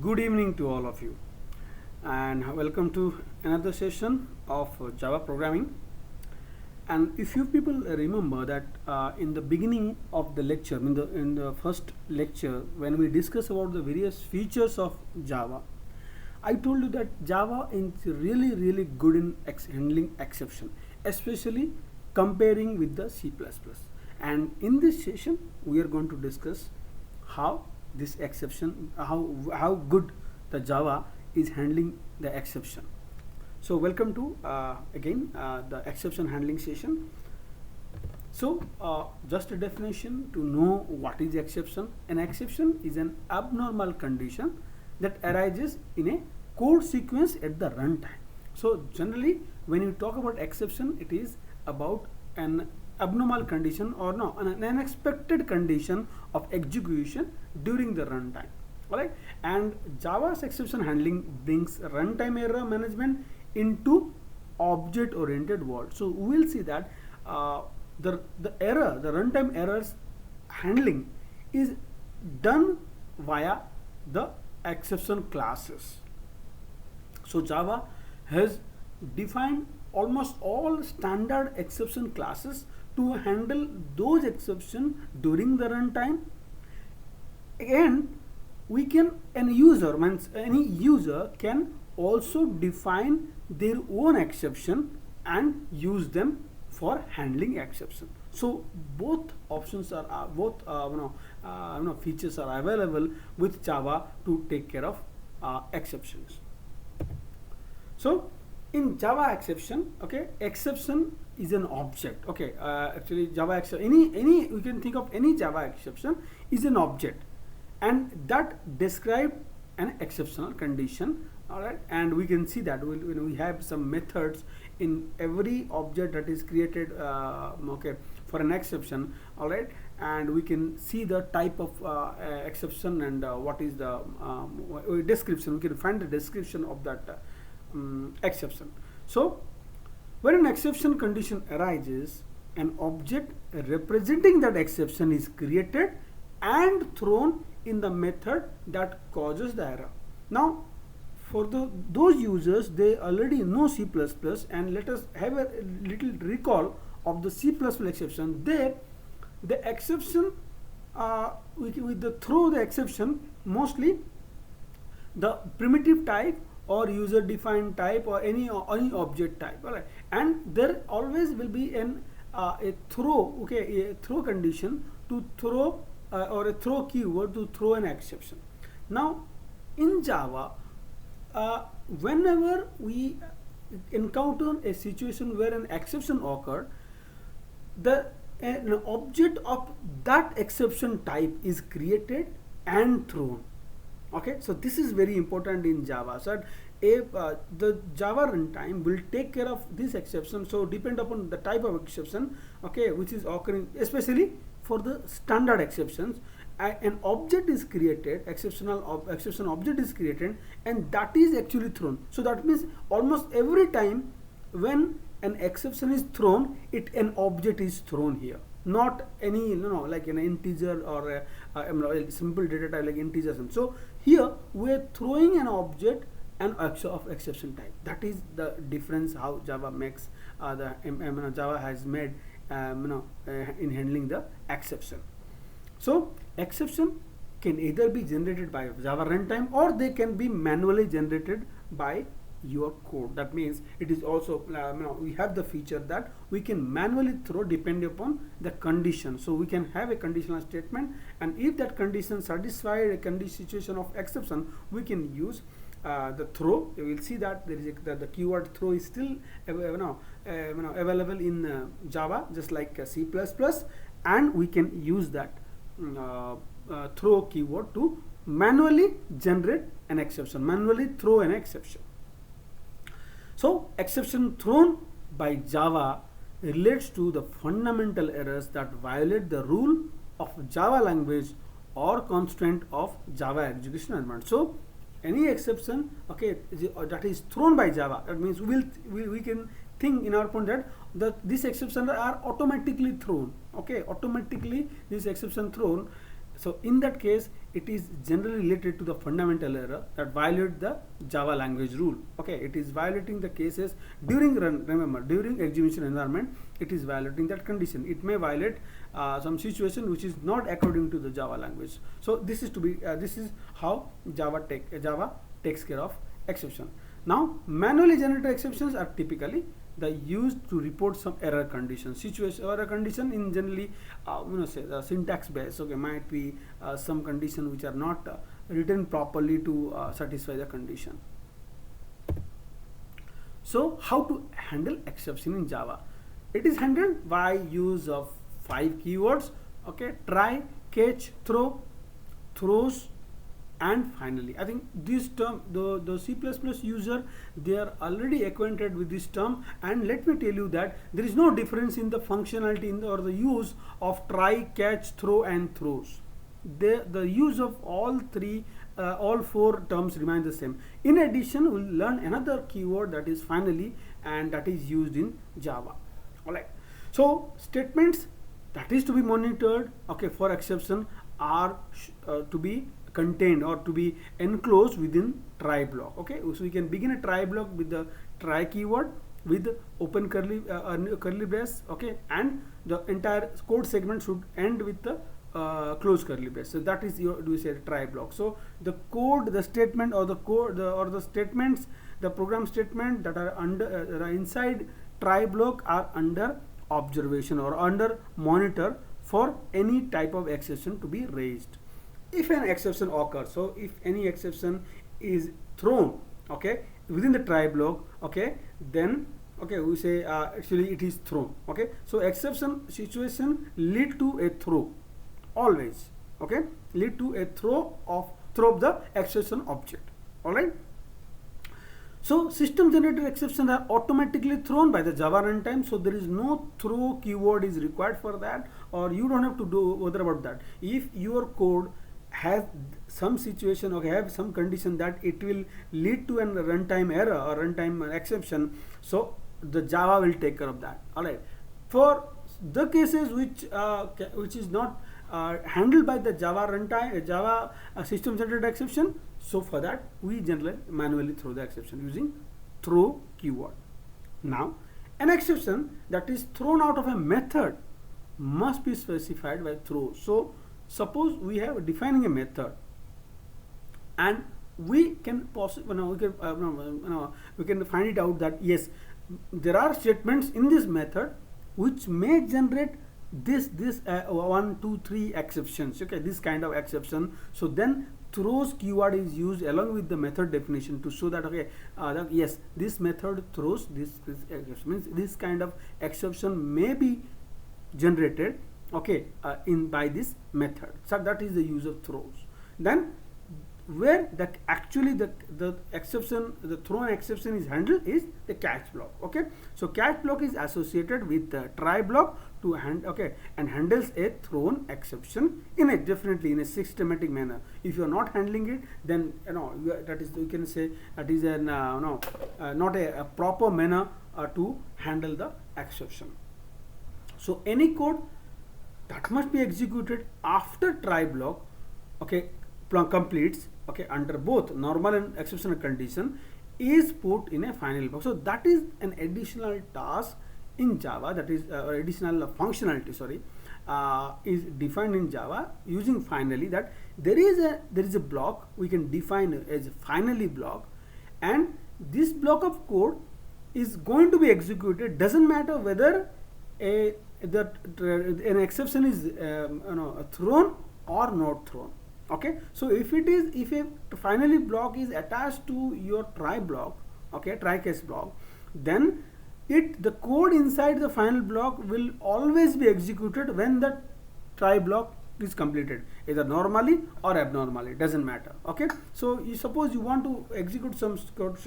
Good evening to all of you, and welcome to another session of Java programming. And if you people remember that in the beginning of the lecture, in the first lecture, when we discussed about the various features of Java, I told you that Java is really good in handling exception, especially comparing with the C++. And in this session, we are going to discuss how this exception, how good the Java is handling the exception. So welcome to again the exception handling session. So just a definition to know what is exception. An exception is an abnormal condition that arises in a code sequence at the runtime. So generally when you talk about exception, it is about an abnormal condition or no, an unexpected condition of execution during the runtime. Alright, and Java's exception handling brings runtime error management into object oriented world. So we will see that the runtime errors handling is done via the exception classes. So Java has defined almost all standard exception classes to handle those exceptions during the runtime. And we can, any user can also define their own exception and use them for handling exception. So both options are features are available with Java to take care of exceptions. So in Java exception, okay, exception is an object. Okay, actually Java exception, any we can think of any Java exception is an object, and that describe an exceptional condition. All right, and we can see that we have some methods in every object that is created okay, for an exception. All right, and we can see the type of exception and what is the description. We can find the description of that exception. So when an exception condition arises, an object representing that exception is created and thrown in the method that causes the error. Now for those users, they already know C++, and let us have a little recall of the C++ exception. There the exception with the throw the exception, mostly the primitive type or user defined type or any object type. All right, and there always will be an a throw, okay, a throw condition to throw or a throw keyword to throw an exception. Now in Java, whenever we encounter a situation where an exception occurred, an object of that exception type is created and thrown. Okay, so this is very important in Java. So the Java runtime will take care of this exception. So depend upon the type of exception, okay, which is occurring, especially for the standard exceptions, an object is created, exception object is created, and that is actually thrown. So that means almost every time when an exception is thrown, an object is thrown here, not any like an integer or a simple data type like integers. So here we are throwing an object and of exception type. That is the difference how Java makes Java has made in handling the exception. So exception can either be generated by Java runtime or they can be manually generated by your code. That means it is also we have the feature that we can manually throw depending upon the condition. So we can have a conditional statement, and if that condition satisfies a condition situation of exception, we can use the throw. You will see that there is the keyword throw is still available in Java, just like C++, and we can use that throw keyword to manually generate an exception, manually throw an exception. So exception thrown by Java relates to the fundamental errors that violate the rule of Java language or constraint of Java execution environment. So any exception, okay, that is thrown by Java, that means we can think in our point that these exceptions are automatically thrown. Okay, automatically this exception thrown So in that case, it is generally related to the fundamental error that violate the Java language rule. Okay, it is violating the cases during run. Remember, during execution environment, it is violating that condition. It may violate some situation which is not according to the Java language. So this is to be this is how Java takes care of exception. Now, manually generated exceptions are typically used to report some error condition. Situation error condition in generally say the syntax based. Okay, might be some condition which are not written properly to satisfy the condition. So how to handle exception in Java? It is handled by use of 5 keywords. Okay, try, catch, throw, throws, and finally. I think this term, the C++ user, they are already acquainted with this term, and let me tell you that there is no difference in the functionality or the use of try, catch, throw, and throws. The use of all 4 terms remain the same. In addition, we'll learn another keyword, that is finally, and that is used in Java. Alright, so statements that is to be monitored, okay, for exception are to be contained or to be enclosed within try block. Okay, so we can begin a try block with the try keyword with open curly brace. Okay, and the entire code segment should end with the close curly brace. So that is your, do we say, try block. So the code, the statement, or the code or the statements, the program statement that are under inside try block are under observation or under monitor for any type of exception to be raised. If an exception occurs, so if any exception is thrown, okay, within the try block, okay, then okay, we say actually it is thrown. Okay, so exception situation lead to a throw, always. Okay, lead to a throw of the exception object. All right. So system generated exceptions are automatically thrown by the Java runtime, so there is no throw keyword is required for that, or you don't have to do bother about that. If your code has some situation, okay, have some condition that it will lead to a runtime error or runtime exception, so the Java will take care of that. All right. For the cases which is not handled by the Java runtime, Java system generated exception, so for that we generally manually throw the exception using throw keyword. Now, an exception that is thrown out of a method must be specified by throw. So suppose we have defining a method, and we can we can find it out that yes, there are statements in this method which may generate this 1, 2, 3 exceptions. Okay, this kind of exception. So then throws keyword is used along with the method definition to show that okay, that yes, this method throws this exception, means this kind of exception may be generated, okay, by this method. So that is the use of throws. Then where the actually the exception, the thrown exception is handled is the catch block. Okay, so catch block is associated with the try block to and handles a thrown exception in a systematic manner. If you are not handling it, then that is, you can say that is not a proper manner to handle the exception. So any code that must be executed after try block, okay, completes, okay, under both normal and exceptional condition, is put in a final block. So that is an additional task in Java, that is additional functionality, sorry, is defined in Java using finally, that there is a block we can define as finally block, and this block of code is going to be executed. Doesn't matter whether an exception is thrown or not thrown. Okay, so if a finally block is attached to your try block, okay, try case block, then the code inside the final block will always be executed when the try block is completed, either normally or abnormally, doesn't matter. Okay, so you suppose you want to execute some code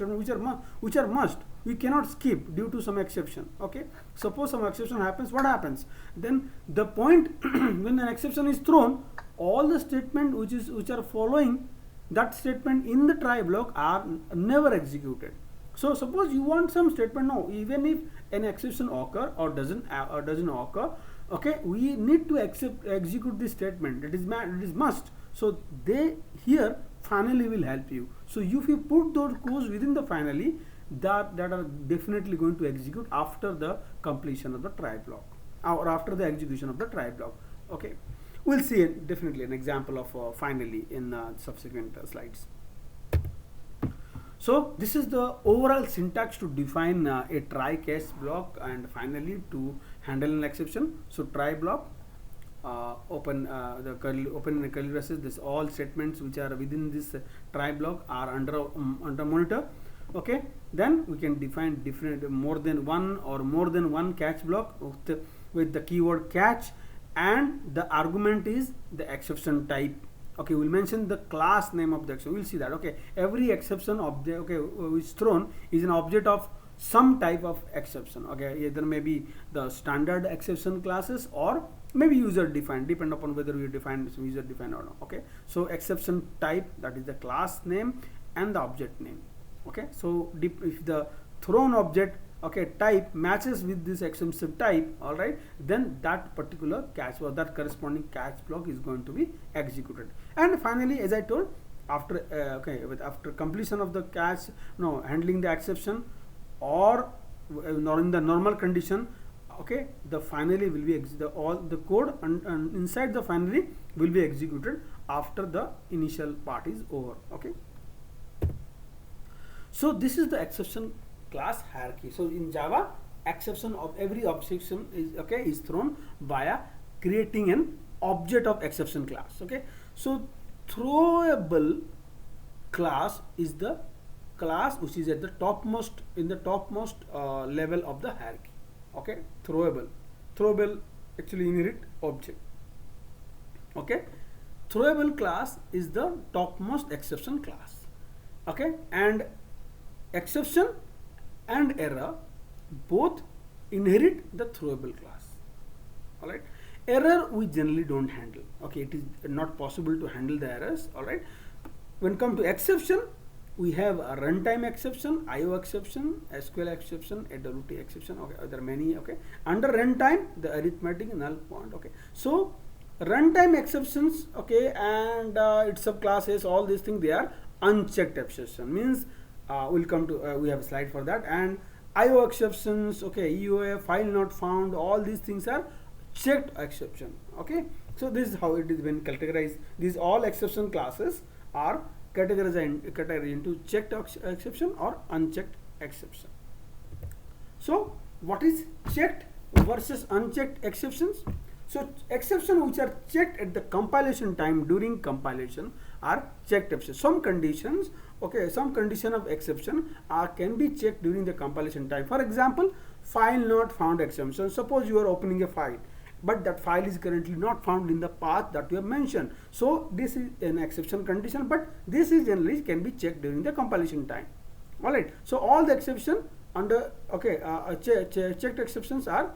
which are must, we cannot skip due to some exception. Okay, suppose some exception happens, what happens then? The point when an exception is thrown, all the statement which are following that statement in the try block are never executed. So suppose you want some statement, no, even if an exception occur or doesn't occur, okay, we need to execute this statement. It is must. So they here finally will help you. So if you put those codes within the finally, that are definitely going to execute after the completion of the try block or after the execution of the try block. Okay, we'll see definitely an example of finally in subsequent slides. So this is the overall syntax to define a try catch block and finally to handle an exception. So try block, open the curly braces. This all statements which are within this try block are under monitor. Okay, then we can define different more than one catch block with the keyword catch, and the argument is the exception type. Okay, we'll mention the class name of the exception. We'll see that. Okay, every exception object, okay, which is thrown is an object of some type of exception. Okay, either maybe the standard exception classes or maybe user defined, depend upon whether we define user defined or not. Okay, so exception type, that is the class name and the object name. Okay, so if the thrown object, okay, type matches with this exception type, all right, then that particular catch or that corresponding catch block is going to be executed. And finally, as I told, after after completion of the catch, handling the exception or in the normal condition, okay, the finally will be all the code inside the finally will be executed after the initial part is over. Okay, so this is the exception class hierarchy. So in Java, exception of every exception is thrown via creating an object of exception class. Okay, so throwable class is the class which is at the topmost level of the hierarchy. Okay, throwable actually inherit object. Okay, throwable class is the topmost exception class. Okay, and exception and error both inherit the throwable class. All right, error we generally don't handle. Okay, it is not possible to handle the errors. All right, when come to exception, we have a runtime exception, IO exception, SQL exception, AWT exception. Okay, there are many. Okay, under runtime, the arithmetic null point. Okay, so runtime exceptions, okay, and its subclasses, all these things, they are unchecked exception. Means we'll come to we have a slide for that. And IO exceptions, okay, EOF, file not found, all these things are checked exception. Okay, so this is how it is been categorized. These all exception classes are categorized into checked exception or unchecked exception. So what is checked versus unchecked exceptions? So exceptions which are checked at the compilation time during compilation are checked exceptions. Some conditions, okay, some condition of exception can be checked during the compilation time. For example, file not found exception. Suppose you are opening a file, but that file is currently not found in the path that you have mentioned. So this is an exception condition, but this is generally can be checked during the compilation time. All right. So all the exception under checked exceptions are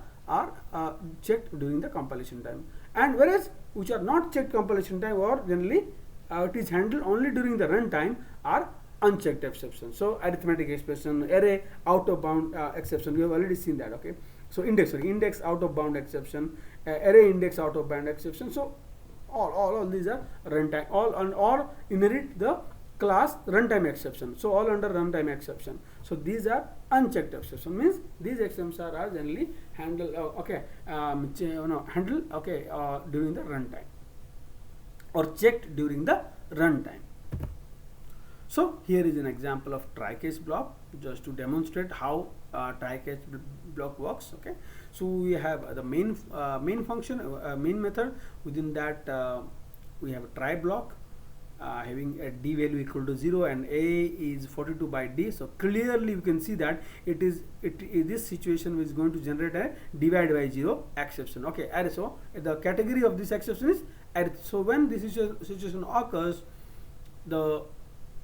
checked during the compilation time, and whereas which are not checked compilation time or generally it is handled only during the runtime are unchecked exceptions. So arithmetic expression, array out of bound exception, we have already seen that. Okay, so index out of bound exception, array index out of bound exception. So all these are runtime, all inherit the class runtime exception. So all under runtime exception. So these are unchecked exception, means these exceptions are generally handled handled during the runtime or checked during the runtime. So here is an example of try-catch block just to demonstrate how try-catch block works. Okay, so we have the main function, main method. Within that we have a try block having a d value equal to 0 and a is 42 by d. So clearly you can see that this situation is going to generate a divide by 0 exception. Okay, and so the category of this exception is arith. So when this situation occurs, the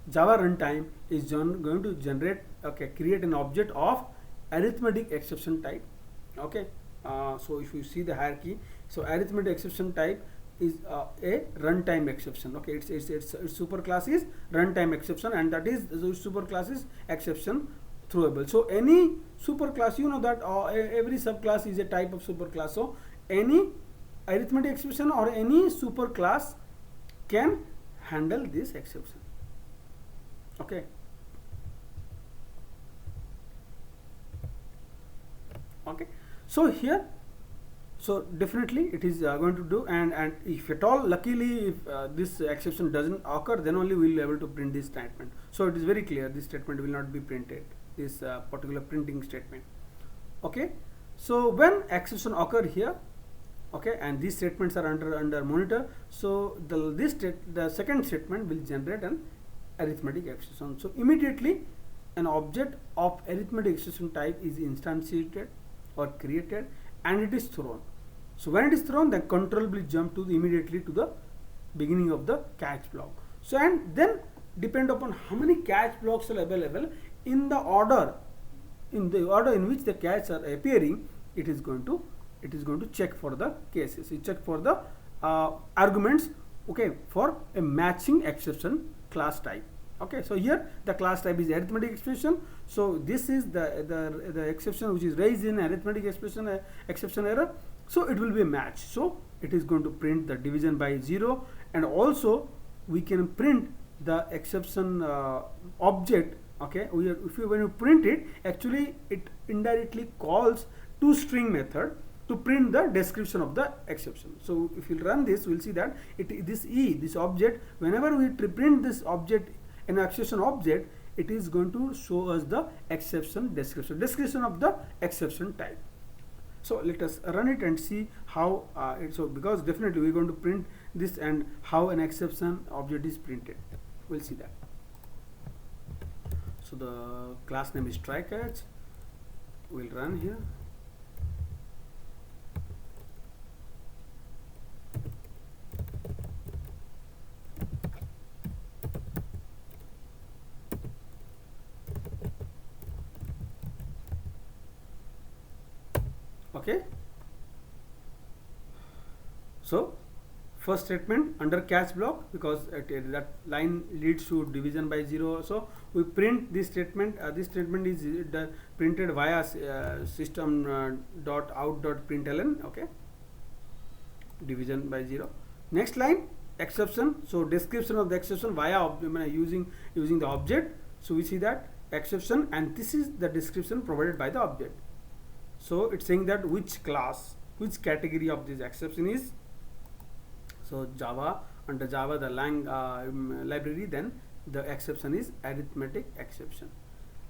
Java runtime is going to create an object of arithmetic exception type. Okay, so if you see the hierarchy, so arithmetic exception type is a runtime exception. Okay, its superclass is runtime exception, and that is the superclass is exception throwable. So any superclass, you know that every subclass is a type of superclass. So any arithmetic expression or any super class can handle this exception. Okay. Okay. So here, so definitely it is going to do, and if at all luckily if this exception doesn't occur, then only we will be able to print this statement. So it is very clear this statement will not be printed, this particular printing statement. Okay. So when exception occur here, okay, and these statements are under monitor, so the second statement will generate an arithmetic expression. So immediately an object of arithmetic expression type is instantiated or created, and it is thrown. So when it is thrown, the control will jump to immediately to the beginning of the catch block. So and then depend upon how many catch blocks are available in the order in which the catches are appearing, it is going to check for the cases. It check for the arguments, okay, for a matching exception class type. Okay, so here the class type is arithmetic expression. So this is the exception which is raised in arithmetic expression exception error. So it will be a match. So it is going to print the division by 0, and also we can print the exception object. Okay, when you print it, actually it indirectly calls toString method to print the description of the exception. So if you run this, we'll see that this object, whenever we print this object, an exception object, it is going to show us the exception description of the exception type. So let us run it and see how so because definitely we're going to print this and how an exception object is printed. We'll see that. So the class name is trycatch. We'll run here. Okay. So first statement under catch block, because that line leads to division by 0, so we print this statement. This statement is printed via system.out.println. Okay, division by 0. Next line, exception. So description of the exception via using the object. So we see that exception, and this is the description provided by the object. So it's saying that which class, which category of this exception is. So Java, under Java the lang library, then the exception is arithmetic exception.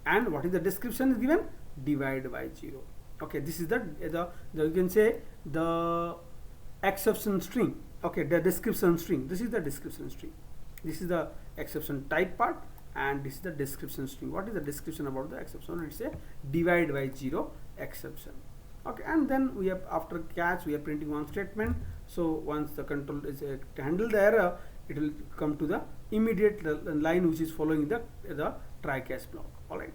And what is the description is given? Divide by 0. Okay, this is the you can say the exception string. Okay, the description string. This is the description string. This is the exception type part, and this is the description string. What is the description about the exception? It's a divide by 0 exception. Okay, and then we have, after catch, we are printing one statement. So once the control is to handle the error, it will come to the immediate line which is following the try catch block. All right.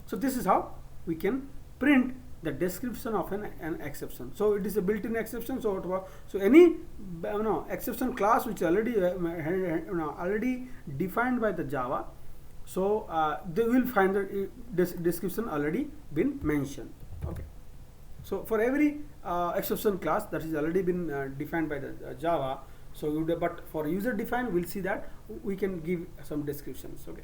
So this is how we can print the description of an exception. So it is a built-in exception. So any exception class which already already defined by the Java, so they will find the description already been mentioned. Okay. So for every exception class that is already been defined by the Java, so but for user defined, we'll see that we can give some descriptions. Okay.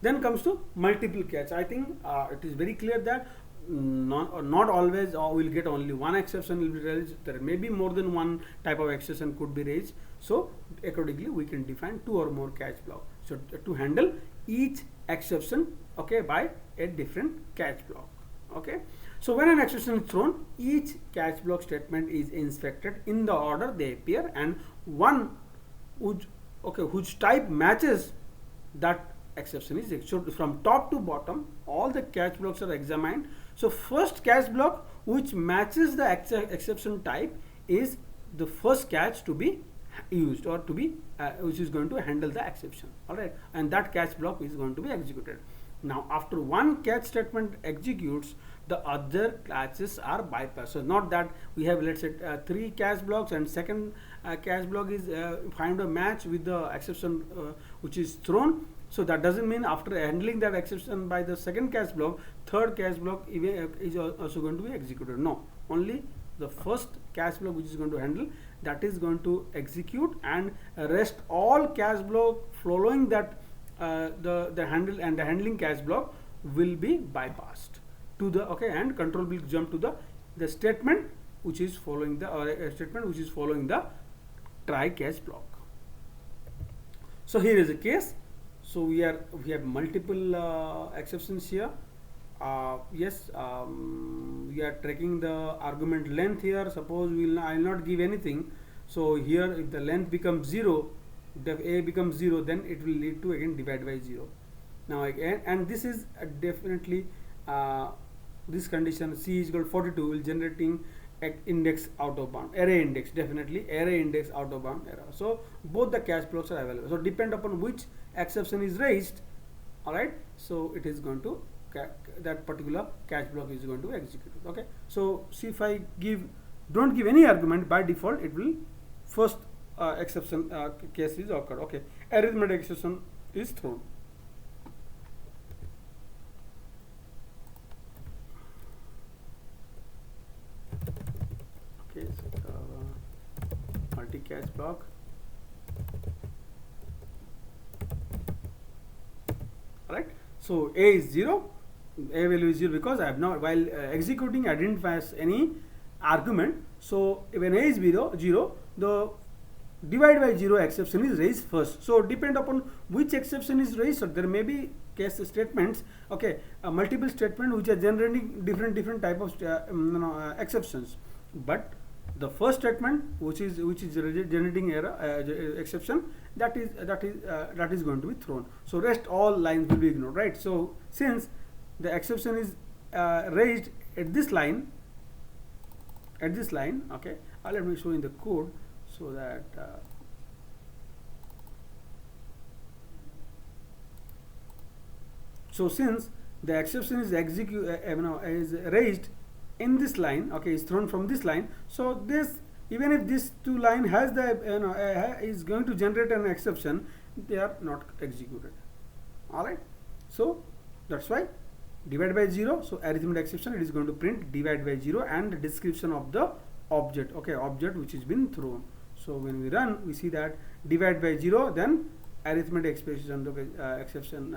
Then comes to multiple catch. I think it is very clear that not always we'll get only one exception will be raised. There may be more than one type of exception could be raised. So accordingly, we can define 2 or more catch block. So to handle each exception, okay, by a different catch block. Okay. So when an exception is thrown, each catch block statement is inspected in the order they appear, and one whose type matches that exception is executed. From top to bottom, all the catch blocks are examined. So first catch block which matches the exception type is the first catch to be used, or to be which is going to handle the exception. All right, and that catch block is going to be executed. Now after one catch statement executes, the other catches are bypassed. So not that we have, let's say 3 catch blocks, and second catch block is find a match with the exception which is thrown, So that doesn't mean after handling that exception by the second catch block, third catch block is also going to be executed. No, only the first catch block which is going to handle, that is going to execute, and rest all catch block following that the handling catch block will be bypassed to the, okay, and control will jump to the statement which is following the, or a statement which is following the try catch block. So here is a case. So we have multiple exceptions here. Yes, we are tracking the argument length here. Suppose I will not give anything. So here if the length becomes 0, if a becomes 0, then it will lead to again divide by 0. Now again, and this is definitely this condition c is equal to 42 will generating index out of bound, array index, definitely array index out of bound error. So both the catch blocks are available. So depend upon which exception is raised, all right, so it is going to that particular catch block is going to execute. Okay, so see, if I don't give any argument, by default it will first exception case is occurred. Okay, arithmetic exception is thrown. Okay, so multi-catch block. Alright, so a is 0, a value is 0 because I have not, while executing, I didn't pass any argument. So when a is 0, the divide by 0 exception is raised first. So depend upon which exception is raised. So there may be case statements, okay, multiple statements which are generating different type of exceptions, but the first statement which is generating error exception, that is going to be thrown. So rest all lines will be ignored, right? So since the exception is raised at this line, okay, let me show in the code so that so since the exception is is raised in this line, okay, is thrown from this line. So this, even if this two line has the is going to generate an exception, they are not executed. All right. So that's why divide by 0. So arithmetic exception, it is going to print divide by 0 and the description of the object. Okay, object which has been thrown. So when we run, we see that divide by 0, then arithmetic expression, exception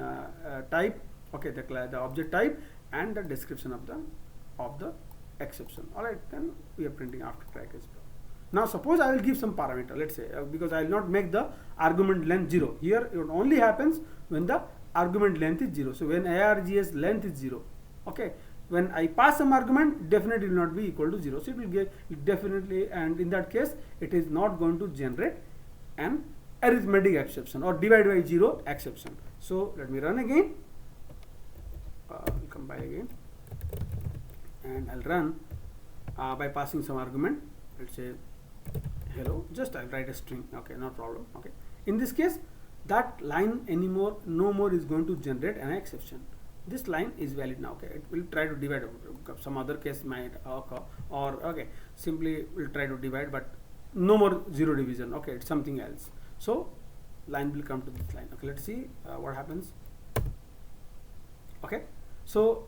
type. Okay, the object type and the description of the exception. All right, then we are printing after try catch block. Now suppose I will give some parameter, let's say, because I will not make the argument length 0. Here it only happens when the argument length is 0. So when args length is 0, okay, when I pass some argument, definitely will not be equal to 0. So it will get definitely, and in that case it is not going to generate an arithmetic exception or divide by 0 exception. So let me run again. Compile again, and I'll run by passing some argument. Let's say hello, just I'll write a string. Okay, no problem. Okay, in this case that line no more is going to generate an exception. This line is valid now. Okay, it will try to divide. Some other case might occur, or okay, simply will try to divide, but no more 0 division. Okay, it's something else. So line will come to this line. Okay, let's see what happens. Okay, so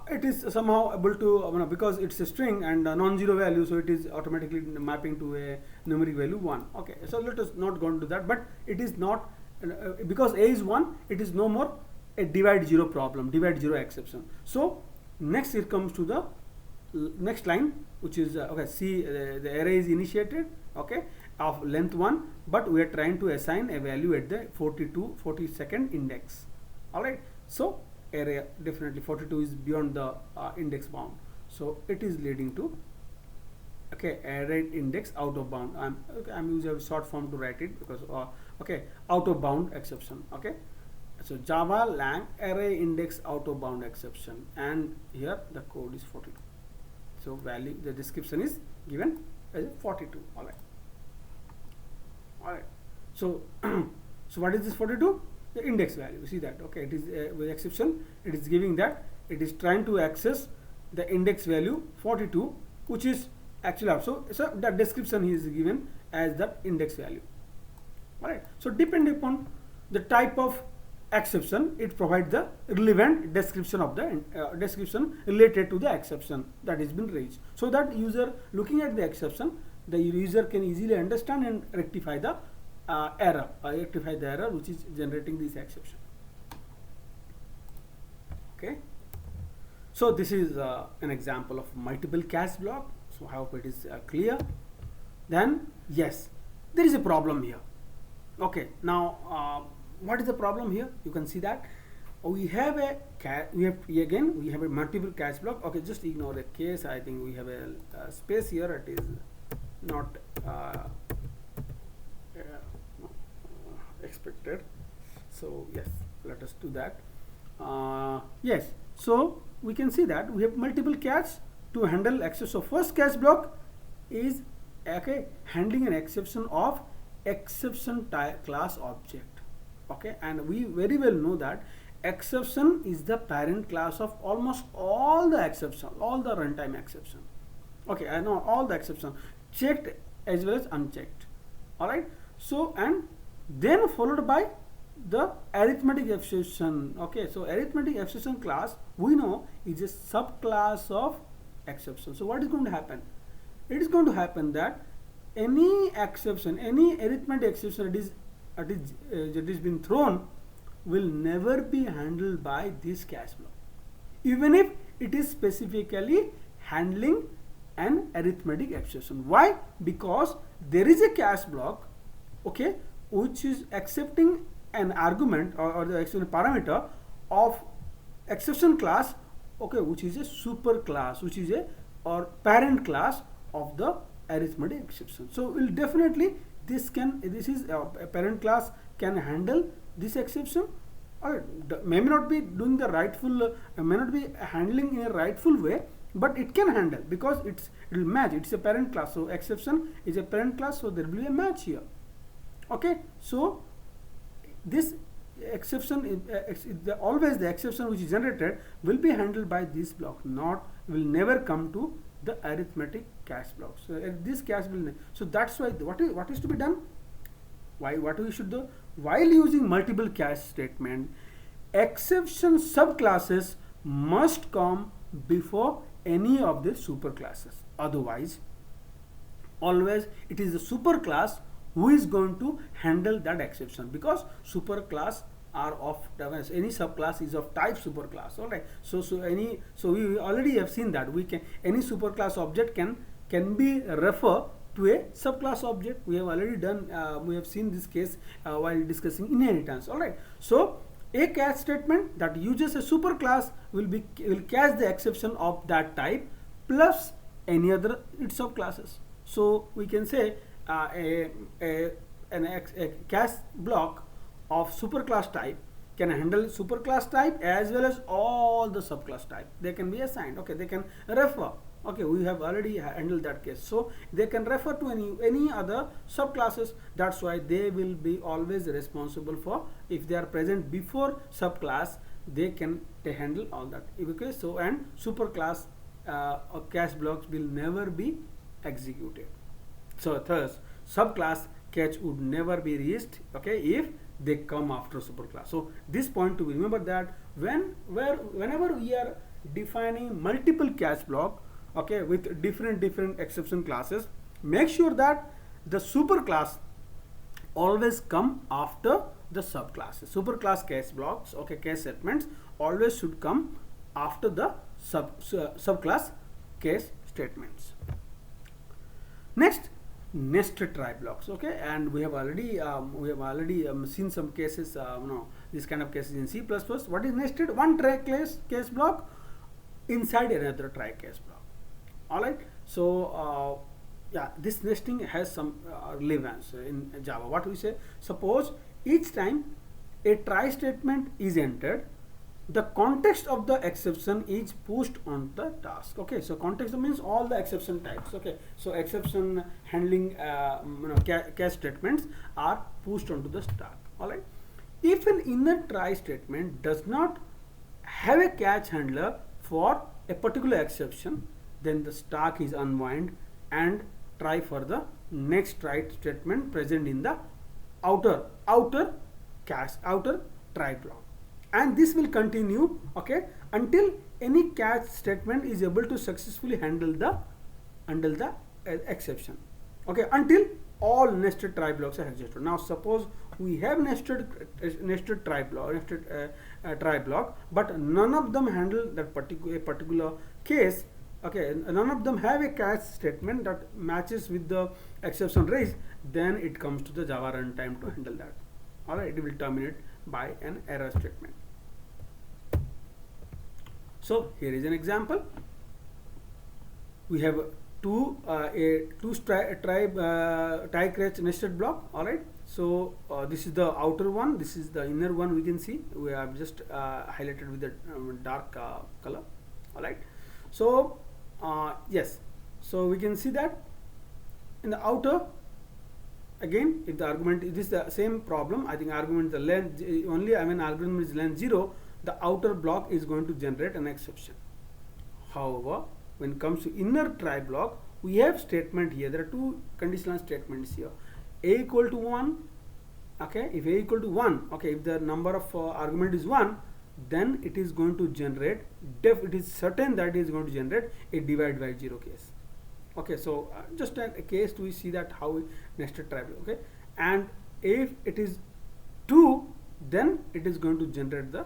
it is somehow able to, because it's a string and non-zero value, so it is automatically mapping to a numeric value 1. Okay, so let us not go into that, but it is not because a is 1, it is no more a divide 0 problem, divide 0 exception. So next it comes to the next line, which is okay, see, the array is initiated, okay, of length 1, but we are trying to assign a value at the 42nd index. All right, so array definitely 42 is beyond the index bound, so it is leading to, okay, array index out of bound. I'm using a short form to write it because okay, out of bound exception. Okay, so Java lang array index out of bound exception, and here the code is 42. So value, the description is given as 42. All right. So so what is this 42? The index value. You see that? Okay, it is with exception. It is giving that it is trying to access the index value 42, which is actually also, so the description is given as the index value. All right. So depending upon the type of exception, it provides the relevant description of the description related to the exception that has been raised, so that user looking at the exception, the user can easily understand and rectify the error which is generating this exception. Okay, so this is an example of multiple catch block. So I hope it is clear. Then yes, there is a problem here. Okay, now what is the problem here? You can see that we have a we have a multiple catch block. Okay, just ignore the case. I think we have a space here. It is not expected. So yes, let us do that. Yes, so we can see that we have multiple catch to handle access. So first catch block is handling an exception of exception class object. Okay, and we very well know that exception is the parent class of almost all the exception, all the runtime exception. Okay, I know all the exception, checked as well as unchecked. All right, so and then followed by the arithmetic exception. Okay, so arithmetic exception class we know is a subclass of exception. So what is going to happen? It is going to happen that any exception, any arithmetic exception that is been thrown will never be handled by this catch block, even if it is specifically handling an arithmetic exception. Why? Because there is a catch block, okay, which is accepting an argument or the exception parameter of exception class, okay, which is a super class, which is a or parent class of the arithmetic exception. So will definitely this is a parent class can handle this exception, or may not be doing the rightful, may not be handling in a rightful way, but it can handle because it will match. It's a parent class, so exception is a parent class, so there will be a match here. Okay, so this exception always the exception which is generated will be handled by this block, will never come to the arithmetic catch block. So this catch will, so that's why what is to be done, what we should do while using multiple catch statement, exception subclasses must come before any of the superclasses. Otherwise, always it is the superclass who is going to handle that exception, because superclass are of any subclass is of type superclass. All right, so we already have seen that any superclass object can be refer to a subclass object. We have already done we have seen this case while discussing inheritance. All right, so a catch statement that uses a superclass will catch the exception of that type plus any other its subclasses. So we can say a catch block of superclass type can handle superclass type as well as all the subclass type. They can be assigned. Okay, they can refer. Okay, we have already handled that case, so they can refer to any other subclasses. That's why they will be always responsible for, if they are present before subclass, they handle all that. Okay, so and superclass catch blocks will never be executed. So thus subclass catch would never be reached, okay, if they come after superclass. So this point to remember that whenever we are defining multiple catch block, okay, with different exception classes, make sure that the superclass always come after the subclasses. Superclass catch blocks, okay, catch statements always should come after the subclass catch statements. Next, nested try blocks. Okay, and we have already seen some cases, this kind of cases in C++. What is nested? One try case block inside another try case block. All right, so yeah, this nesting has some relevance in Java. What we say, suppose each time a try statement is entered, the context of the exception is pushed on the task. Okay, so context means all the exception types. Okay, so exception handling catch statements are pushed onto the stack. All right, if an inner try statement does not have a catch handler for a particular exception, then the stack is unwind and try for the next try statement present in the outer try block, and this will continue, okay, until any catch statement is able to successfully handle the exception, okay, until all nested try blocks are executed. Now suppose we have nested try block, but none of them handle that particular case, okay, none of them have a catch statement that matches with the exception raised, then it comes to the Java runtime to handle that. Alright, it will terminate by an error statement. So here is an example. We have try catch nested block. Alright, so this is the outer one, this is the inner one. We can see we have just highlighted with the dark color. Alright, so yes, so we can see that in the outer, again, if the argument is the same problem, I think argument the length only, I mean argument is length 0, the outer block is going to generate an exception. However, when it comes to inner try block, we have statement here. There are two conditional statements here. A equal to 1, okay, if A equal to 1, okay, if the number of argument is 1, then it is going to generate, it is certain that it is going to generate a divide by 0 case. Okay, so just a case to see that how nested try block, okay, and if it is 2, then it is going to generate the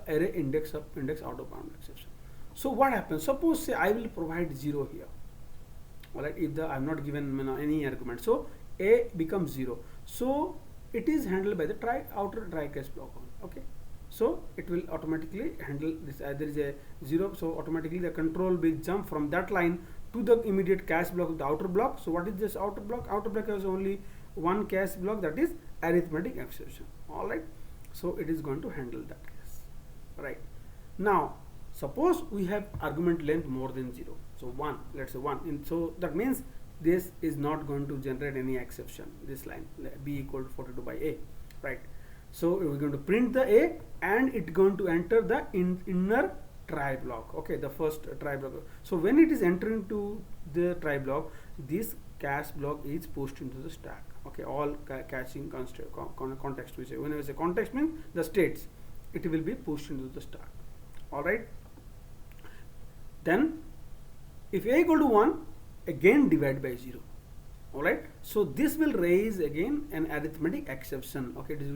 array index out of bound exception. So what happens? Suppose say I will provide 0 here. Alright, if I am not given any argument, so A becomes 0. So it is handled by the outer try catch block. Okay, so it will automatically handle this. There is a 0, so automatically the control will jump from that line to the immediate catch block of the outer block. So what is this outer block? Outer block has only one catch block, that is arithmetic exception. Alright, so it is going to handle that case. Right, now suppose we have argument length more than 0, so 1, let's say 1, and so that means this is not going to generate any exception, this line B equal to 42 by A, right? So we're going to print the A and it's going to enter the inner try block, okay, the first try block. So when it is entering to the try block, this catch block is pushed into the stack, okay, all catching context, we say, when we say context means the states, it will be pushed into the stack. Alright, then if A equal to 1, again divide by 0. Alright, so this will raise again an arithmetic exception, okay, it is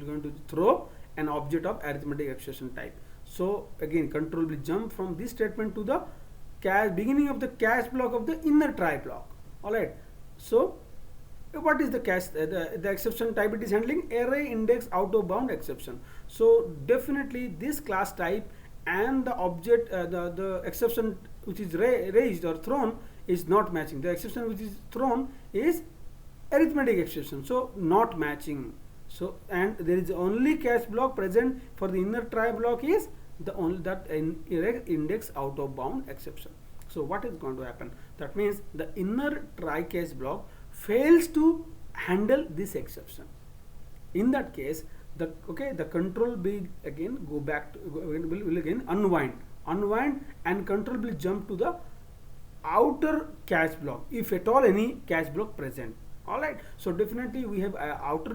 going to throw an object of arithmetic exception type. So again control will jump from this statement to the beginning of the catch block of the inner try block. Alright, so what is the catch, the exception type it is handling? Array index out of bound exception. So definitely this class type and the object, the exception which is raised or thrown is not matching. The exception which is thrown is arithmetic exception, so not matching. So and there is only catch block present for the inner try block is the only that index out of bound exception. So what is going to happen? That means the inner try catch block fails to handle this exception. In that case, the control will again go back to, will again unwind and control will jump to the outer catch block if at all any catch block present. Alright, so definitely we have outer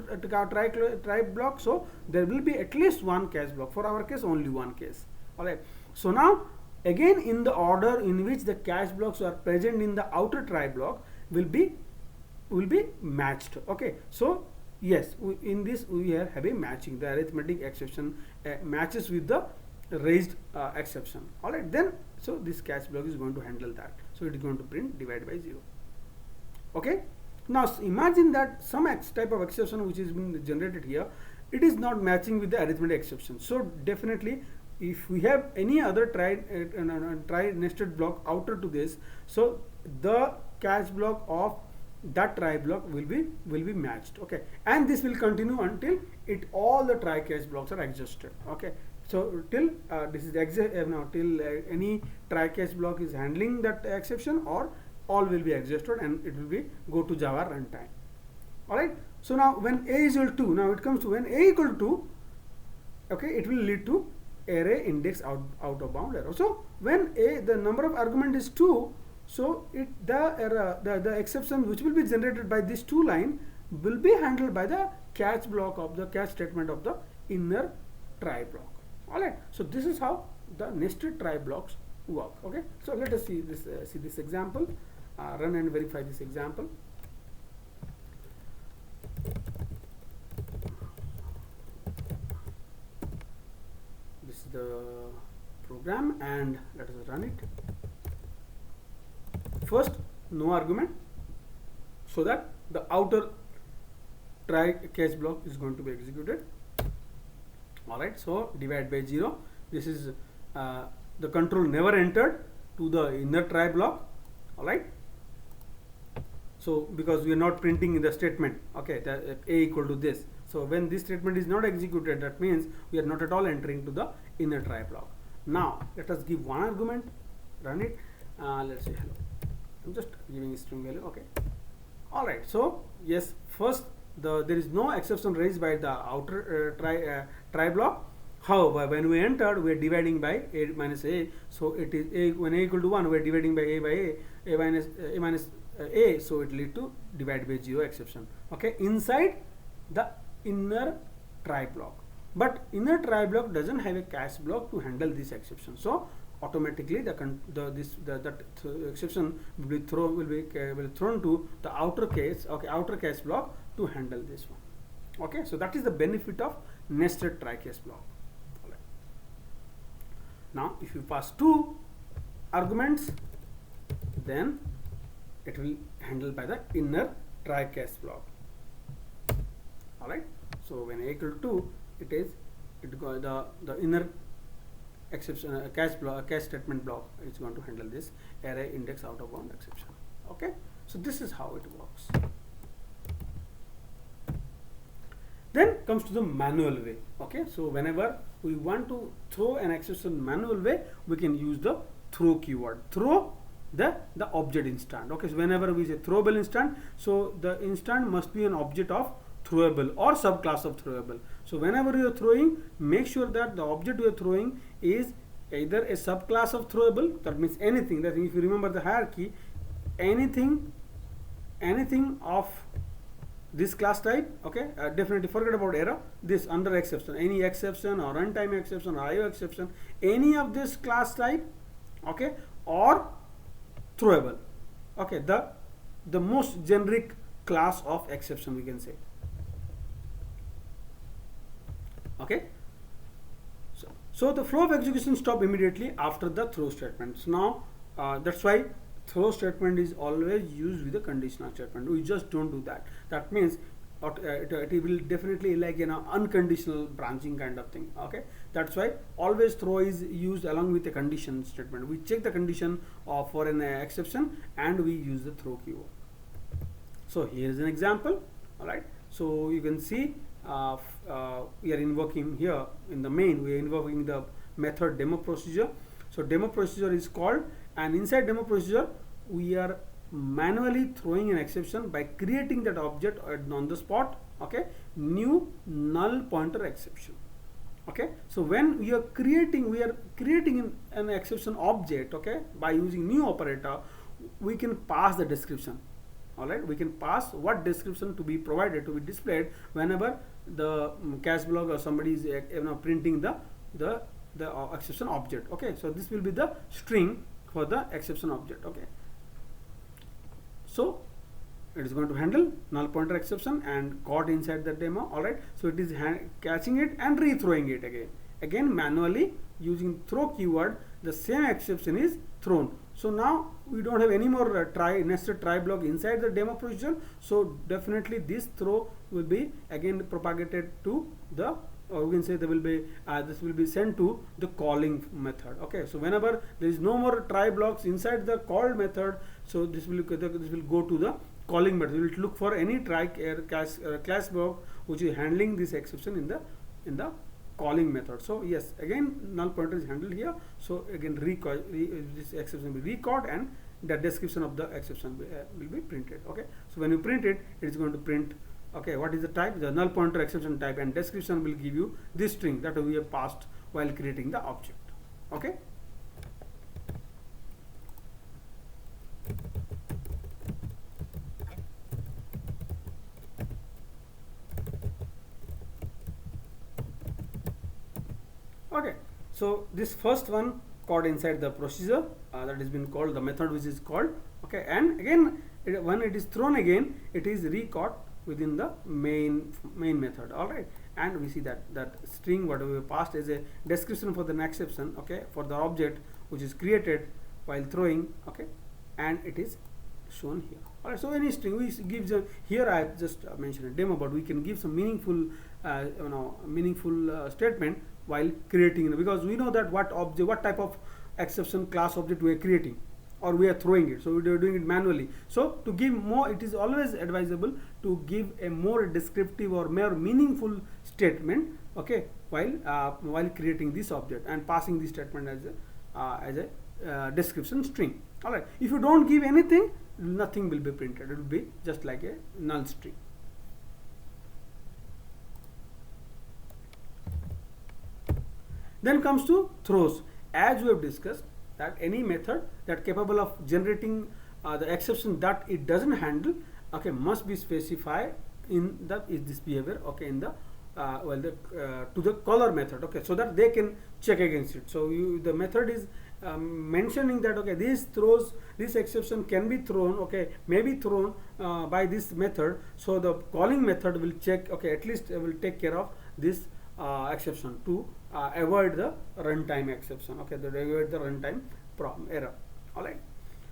try block, so there will be at least one catch block. For our case, only one case. Alright, so now again in the order in which the catch blocks are present in the outer try block will be matched. Okay, so yes, in this we are having matching, the arithmetic exception matches with the raised exception. Alright, then so this catch block is going to handle that, so it is going to print divide by 0. Okay, now imagine that some type of exception which is being generated here, it is not matching with the arithmetic exception. So definitely if we have any other try nested block outer to this, so the catch block of that try block will be matched. Okay, and this will continue until all the try catch blocks are exhausted. Okay, so till this is till any try catch block is handling that exception, or all will be exhausted and it will be go to Java runtime. Alright, so now when A is equal to 2, now it comes to when A equal to 2, okay, it will lead to array index out of bound error. So when the number of argument is 2, so the exception which will be generated by this 2 line will be handled by the catch block of the catch statement of the inner try block. All right, so this is how the nested try blocks work. Okay, so let us see this example, run and verify this example. This is the program, and let us run it. First, no argument, so that the outer try catch block is going to be executed. All right, so divide by 0. This is the control never entered to the inner try block. All right, so because we are not printing in the statement, okay, that a equal to this. So when this statement is not executed, that means we are not at all entering to the inner try block. Now let us give one argument, run it. Let's say hello. I'm just giving string value. Okay. All right. So yes, first there is no exception raised by the outer try block. However, when we entered, we are dividing by a minus a. So it is a, when a equal to 1, we are dividing by a minus a. So it lead to divide by 0 exception. Okay, inside the inner try block. But inner try block doesn't have a catch block to handle this exception. So automatically that exception will be thrown to the outer catch block to handle this one. Okay, so that is the benefit of nested try catch block. All right. Now if you pass 2 arguments, then it will handle by the inner try catch block. All right, so when a equal to 2, the inner exception catch statement block is going to handle this array index out of bound exception. Okay, so this is how it works. Then comes to the manual way. Okay, so whenever we want to throw an exception manual way, we can use the throw keyword. Throw the object instant. Okay, so whenever we say throwable instant, so the instant must be an object of throwable or subclass of throwable. So whenever you are throwing, make sure that the object you are throwing is either a subclass of throwable, that means anything, that if you remember the hierarchy, anything of this class type. Okay, definitely forget about error, this under exception, any exception or runtime exception or IO exception, any of this class type, okay, or throwable. Okay, the most generic class of exception we can say. Okay, so the flow of execution stop immediately after the throw statement. So now that's why throw statement is always used with a conditional statement. We just don't do that. That means it will definitely like unconditional branching kind of thing. Okay, that's why always throw is used along with a condition statement. We check the condition for an exception and we use the throw keyword. So here is an example. All right, so you can see we are invoking here in the main, we are invoking the method demo procedure. So demo procedure is called, and inside demo procedure we are manually throwing an exception by creating that object on the spot. Okay, new null pointer exception. Okay, so when we are creating an exception object, okay, by using new operator, we can pass the description. All right, we can pass what description to be provided, to be displayed whenever the catch block or somebody is printing the exception object. Okay, so this will be the string for the exception object. Okay, so it is going to handle null pointer exception and caught inside the demo. All right, so it is catching it and rethrowing it again manually using throw keyword. The same exception is thrown. So now we don't have any more nested try block inside the demo procedure. So definitely this throw will be again propagated to the, or we can say there will be this will be sent to the calling method. Okay, so whenever there is no more try blocks inside the called method, so this will go to the calling method. We will look for any class block which is handling this exception in the calling method. So yes, again null pointer is handled here. So again this exception will be recalled and the description of the exception will be printed. Okay, so when you print it, it is going to print, okay, what is the type, the null pointer exception type, and description will give you this string that we have passed while creating the object. Okay, Okay, so this first one called inside the procedure, that has been called the method which is called, okay, and again when it is thrown again, it is recaught within the main method. All right, and we see that string what we passed as a description for the exception, okay, for the object which is created while throwing, okay, and it is shown here. All right, so any string we give here I have just mentioned a demo, but we can give some meaningful statement while creating, because we know that what type of exception class object we are creating or we are throwing it, so we are doing it manually. So to give more, it is always advisable to give a more descriptive or more meaningful statement, okay, while creating this object and passing this statement as a description string. All right, if you don't give anything, nothing will be printed. It will be just like a null string. Then comes to throws. As we have discussed, that any method that capable of generating the exception that it doesn't handle, okay, must be specified in this behavior, okay, in the to the caller method, okay, so that they can check against it. So the method is mentioning that, okay, this exception can be thrown, okay, may be thrown by this method. So the calling method will check, okay, at least will take care of this exception to avoid the runtime exception, okay, avoid the runtime problem error. All right,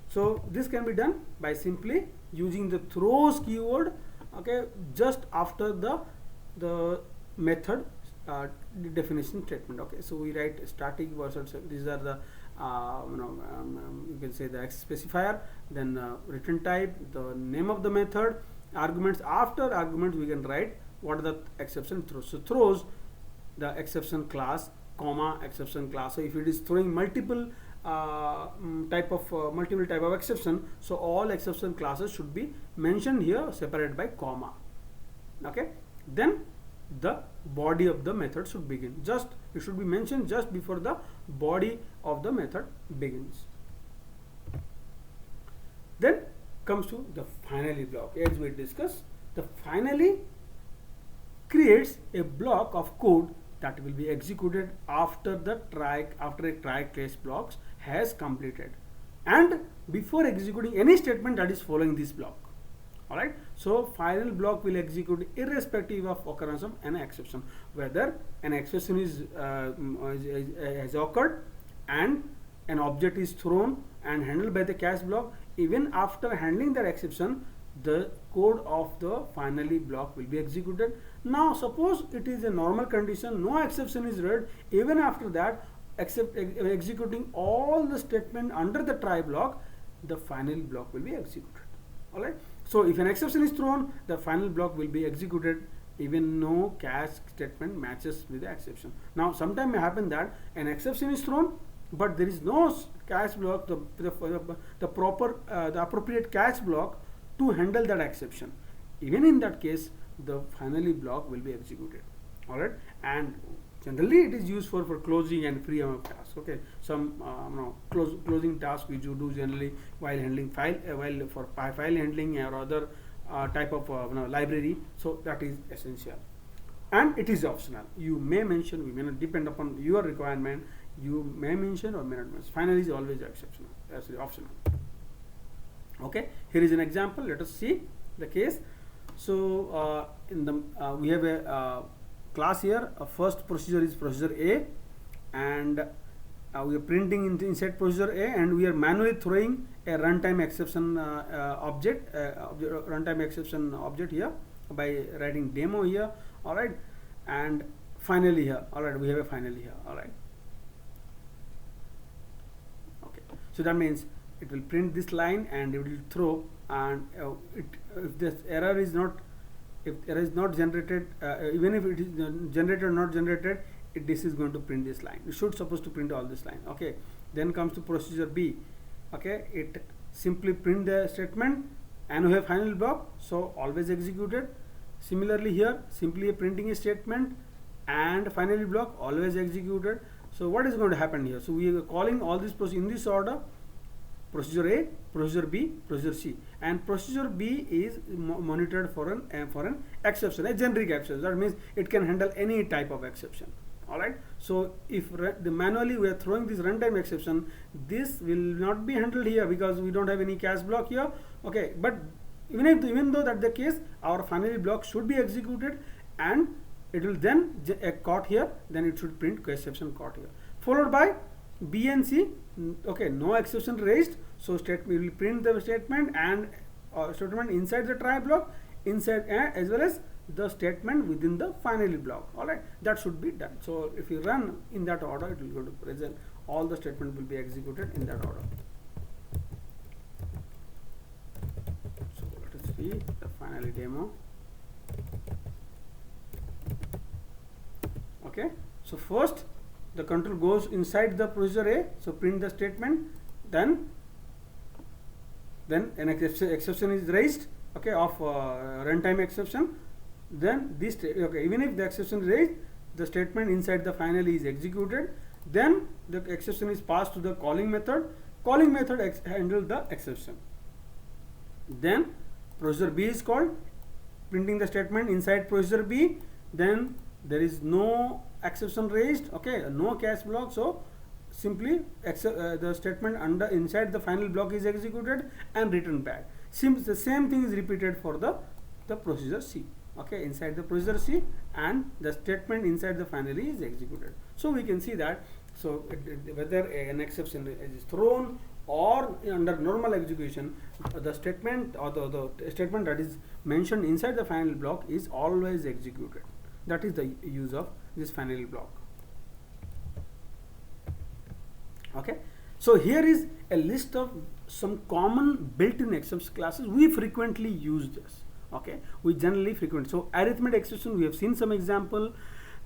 so this can be done by simply using the throws keyword, okay, just after the method definition statement. Okay, so we write static versus, these are the you can say the specifier, then return type, the name of the method, arguments. After arguments we can write what are the exception throws. So throws the exception class, comma, exception class. So if it is throwing multiple type of exception, so all exception classes should be mentioned here, separated by comma. Okay, then the body of the method should begin. It should be mentioned just before the body of the method begins. Then comes to the finally block. As we discussed, the finally creates a block of code that will be executed after a try catch blocks has completed and before executing any statement that is following this block. All right, so final block will execute irrespective of occurrence of an exception, whether an exception has occurred and an object is thrown and handled by the catch block. Even after handling that exception, the code of the finally block will be executed. Now suppose it is a normal condition, no exception is read, even after that, except executing all the statement under the try block, the final block will be executed. All right, so if an exception is thrown, the final block will be executed even no catch statement matches with the exception. Now sometimes may happen that an exception is thrown but there is no catch block, the appropriate catch block to handle that exception. Even in that case, the finally block will be executed. All right, and generally it is used for closing and freedom of tasks. Okay, some closing task which you do generally while handling file handling or other type of library. So that is essential, and it is optional. You may mention, we may not, depend upon your requirement. You may mention or may not mention. Finally is always exceptional, actually optional. Okay, here is an example. Let us see the case. So in the we have a class here. First procedure is procedure A, and we are printing inside procedure A, and we are manually throwing a runtime exception runtime exception object here by writing demo here. All right, and finally here. All right, we have a finally here. All right. Okay, so that means it will print this line and it will throw, and if this error is not generated, even if it is generated or not generated, this is going to print this line. It should supposed to print all this line. Okay, then comes to procedure B. Okay, it simply print the statement and we have final block, so always executed. Similarly here, simply printing a statement and finally block, always executed. So what is going to happen here? So we are calling all these procedures in this order: procedure A, procedure B, procedure C, and procedure B is monitored for an exception, a generic exception. That means it can handle any type of exception. All right. So if the manually we are throwing this runtime exception, this will not be handled here because we don't have any cache block here. Okay, but even though that's the case, our finally block should be executed, and it will then caught here. Then it should print exception caught here, followed by B and C. Okay, no exception raised. So we will print the statement and statement inside the try block, inside as well as the statement within the finally block. All right, that should be done. So if you run in that order, it will go to present. All the statement will be executed in that order. So let us see the finally demo. Okay, so first the control goes inside the procedure A. So print the statement, then an exception is raised. Okay, of runtime exception. Then this even if the exception is raised, the statement inside the finally is executed. Then the exception is passed to the calling method. Calling method handles the exception. Then procedure B is called, printing the statement inside procedure B. Then there is no exception raised. Okay, no cache block. So simply the statement inside the final block is executed and returned back. The same thing is repeated for the procedure C. Okay, inside the procedure C, and the statement inside the finally is executed. So we can see that. So whether an exception is thrown or under normal execution, the statement or the statement that is mentioned inside the final block is always executed. That is the use of this finally block. Okay, so here is a list of some common built-in exception classes. We frequently use this. Okay, we generally frequent. So arithmetic exception, we have seen some example.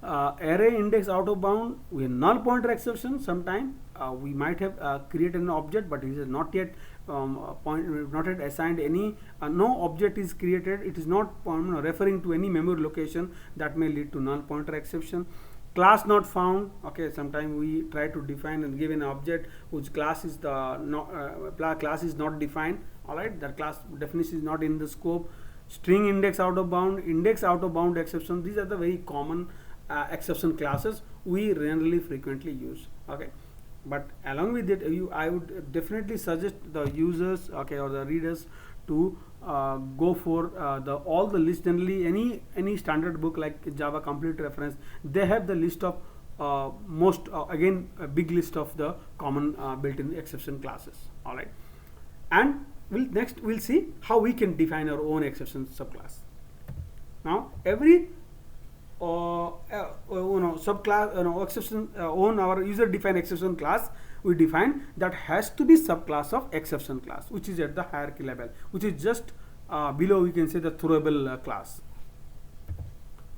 Array index out of bound, we have null pointer exception. Sometime we might have created an object, but it is not yet not yet assigned any. No object is created. It is not referring to any memory location. That may lead to null pointer exception. Class not found. Okay, sometimes we try to define and give an object whose class is class is not defined. All right, that class definition is not in the scope. String index out of bound exception. These are the very common exception classes we generally frequently use. Okay, but along with it, I would definitely suggest the users, okay, or the readers to go for all the list. Generally, any standard book like Java Complete Reference, they have the list of again a big list of the common built-in exception classes. All right, and we'll see how we can define our own exception subclass. Now every subclass exception on our user defined exception class, we define that has to be subclass of exception class, which is at the hierarchy level, which is just below, we can say, the throwable class.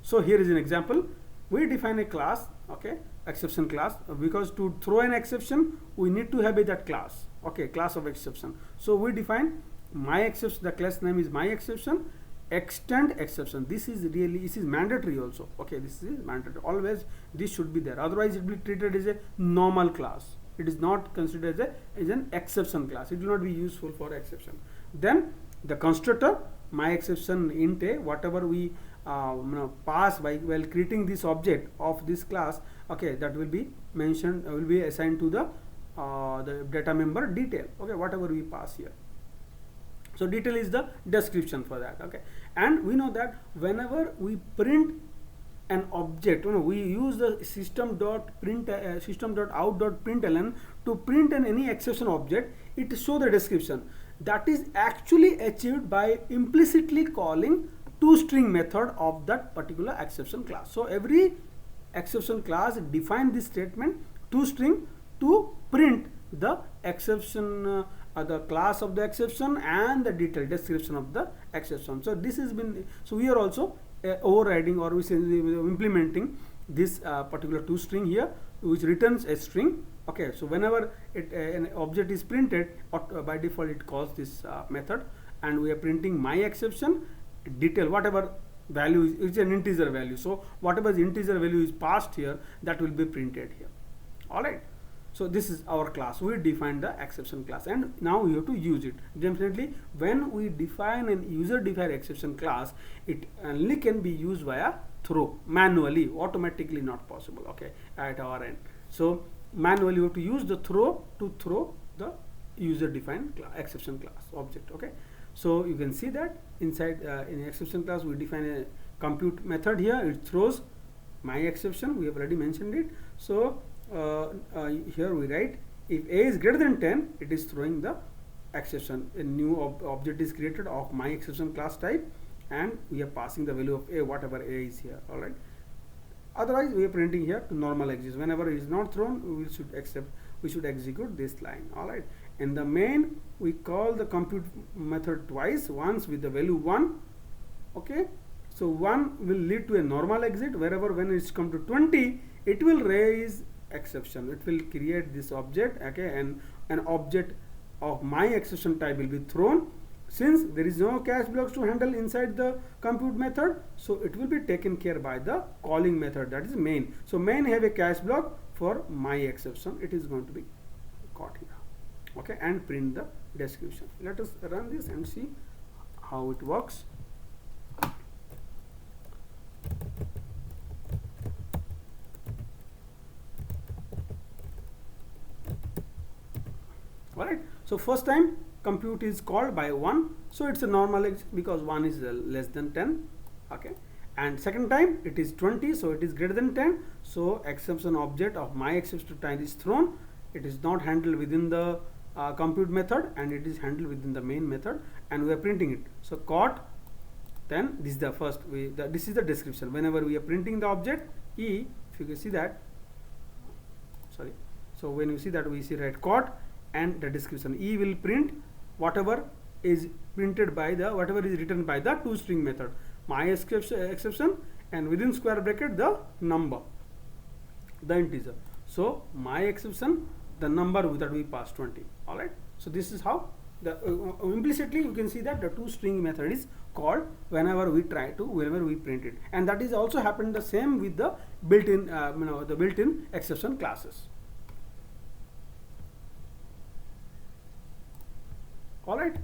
So here is an example. We define a class, okay, exception class, because to throw an exception we need to have that class. Okay, class of exception. So we define my exception. The class name is my exception. Extend exception. This is mandatory also. Okay, this is mandatory. Always this should be there. Otherwise, it will be treated as a normal class. It is not considered as an exception class. It will not be useful for exception. Then the constructor my exception int a, whatever we pass while creating this object of this class. Okay, that will be mentioned, will be assigned to the data member detail. Okay, whatever we pass here. So detail is the description for that. Okay, and we know that whenever we print an object, we use the system.out.println to print any exception object. It show the description. That is actually achieved by implicitly calling toString method of that particular exception class. So every exception class define this statement toString to print the exception, the class of the exception and the detailed description of the exception. So this has been, so we are also overriding, or we say implementing this particular toString here, which returns a string. Okay, so whenever an object is printed, by default it calls this method, and we are printing my exception detail, whatever value is an integer value. So whatever the integer value is passed here, that will be printed here. All right. So this is our class. We define the exception class, and now we have to use it. Definitely, when we define an user-defined exception class, it only can be used via throw manually. Automatically not possible, okay, at our end. So manually you have to use the throw to throw the user defined exception class object, okay. So you can see that inside in exception class we define a compute method here. It throws my exception, we have already mentioned it. So here we write if a is greater than 10, it is throwing the exception. A new object is created of my exception class type, and we are passing the value of a, whatever a is here, all right. Otherwise we are printing here to normal exist. Whenever it is not thrown, we should execute this line, all right. In the main, we call the compute method twice, once with the value 1, okay. So 1 will lead to a normal exit. Wherever when it's come to 20, it will raise exception. It will create this object, okay, and an object of my exception type will be thrown. Since there is no cache blocks to handle inside the compute method, so it will be taken care by the calling method, that is main. So main have a cache block for my exception. It is going to be caught here, okay, and print the description. Let us run this and see how it works. Alright, so first time compute is called by 1, so it's a normal exit because 1 is less than 10, okay. And second time it is 20, so it is greater than 10, so exception object of my exception type is thrown. It is not handled within the compute method, and it is handled within the main method, and we are printing it. So caught, then this is the first this is the description. Whenever we are printing the object e, if you can see that, sorry, so when you see that, we see right caught and the description. E will print whatever is printed by the whatever is written by the toString method, my exception, and within square bracket the number, the integer. So my exception, the number that we pass 20, all right. So this is how the implicitly you can see that the toString method is called whenever we print it, and that is also happened the same with the built-in the built-in exception classes. All right.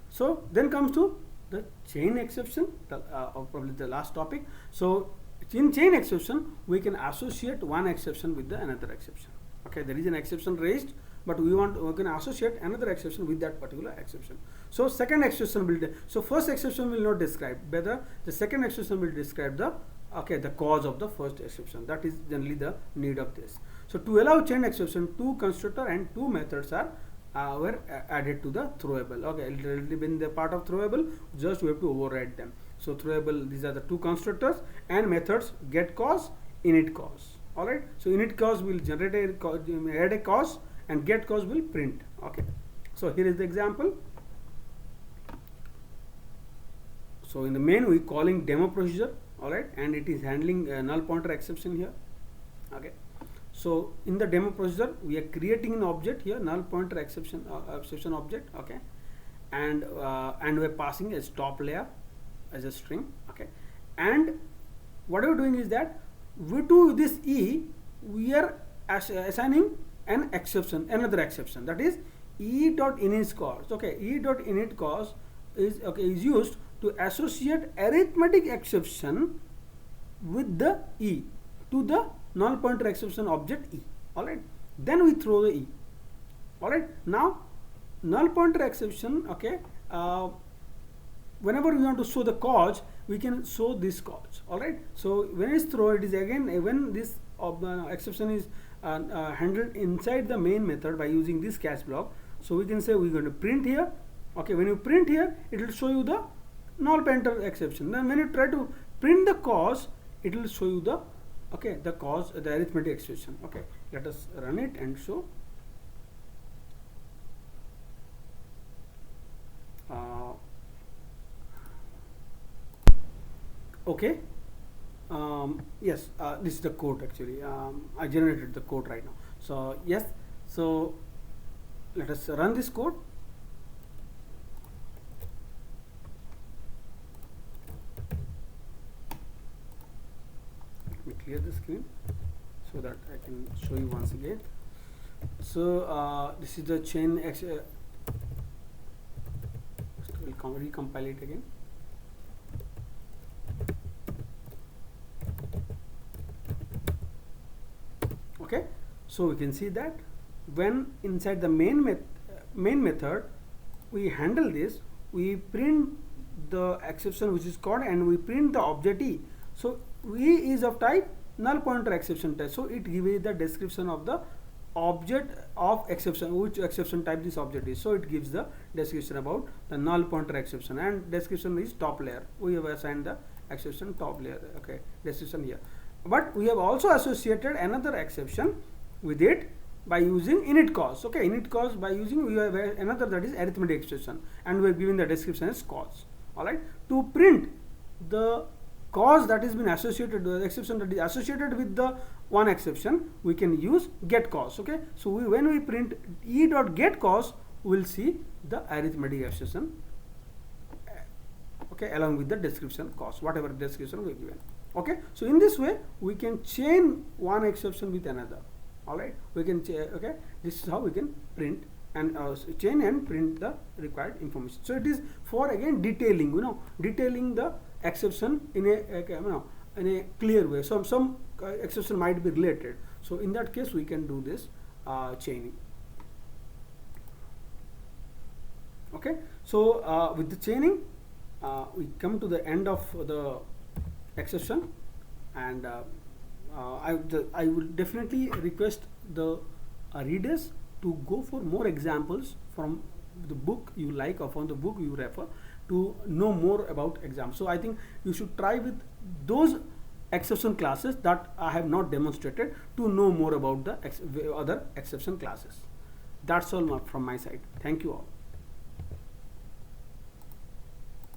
So then comes to the chain exception, or probably the last topic. So in chain exception, we can associate one exception with the another exception. Okay, there is an exception raised, but we can associate another exception with that particular exception. So second exception will so first exception will not describe, whether the second exception will describe the the cause of the first exception. That is generally the need of this. So to allow chain exception, two constructor and two methods are were added to the throwable. Okay, literally been the part of throwable, just we have to override them. So throwable, these are the two constructors and methods get cause, init cause. All right. So init cause will generate add a cause, and get cause will print. Okay. So here is the example. So in the main we calling demo procedure. All right, and it is handling null pointer exception here. Okay. So in the demo procedure, we are creating an object here, null pointer exception object, okay, and we're passing a stop layer as a string, okay, and what we're doing is that we to this e we are assigning an exception, another exception, that is e dot init cause. Okay, e dot init cause is used to associate arithmetic exception with the e to the null pointer exception object e. All right, then we throw the e. All right, now null pointer exception, okay, whenever we want to show the cause, we can show this cause. All right, so when it's throw, it is again when this exception is handled inside the main method by using this cache block. So we can say we're going to print here. Okay, when you print here, it will show you the null pointer exception. Then when you try to print the cause, it will show you the the cause, the arithmetic expression. Okay, let us run it and show. Okay, yes, this is the code actually. I generated the code right now. So yes, so let us run this code. Let me clear the screen so that I can show you once again. So this is the chain we'll recompile it again. Okay, so we can see that when inside the main method we handle this, we print the exception which is called, and we print the object E. So E is of type null pointer exception type, so it gives the description of the object of exception, which exception type this object is. So it gives the description about the null pointer exception, and description is top layer. We have assigned the exception top layer, okay, description here. But we have also associated another exception with it by using init cause. Okay, init cause by using, we have another, that is arithmetic exception, and we are giving the description as cause. All right, to print the cause that has been associated with the exception that is associated with the one exception, we can use get cause. Okay, so when we print e dot get cause, we will see the arithmetic exception, okay, along with the description cause, whatever description we have given. Okay, so in this way we can chain one exception with another. All right, we can okay, this is how we can print and chain and print the required information. So it is for, again, detailing, detailing the exception in a in a clear way. So some exception might be related, so in that case we can do this chaining. Okay, so with the chaining we come to the end of the exception, and I will definitely request the readers to go for more examples from the book you like or from the book you refer to know more about examples. So I think you should try with those exception classes that I have not demonstrated to know more about the other exception classes. That's all from my side. Thank you all.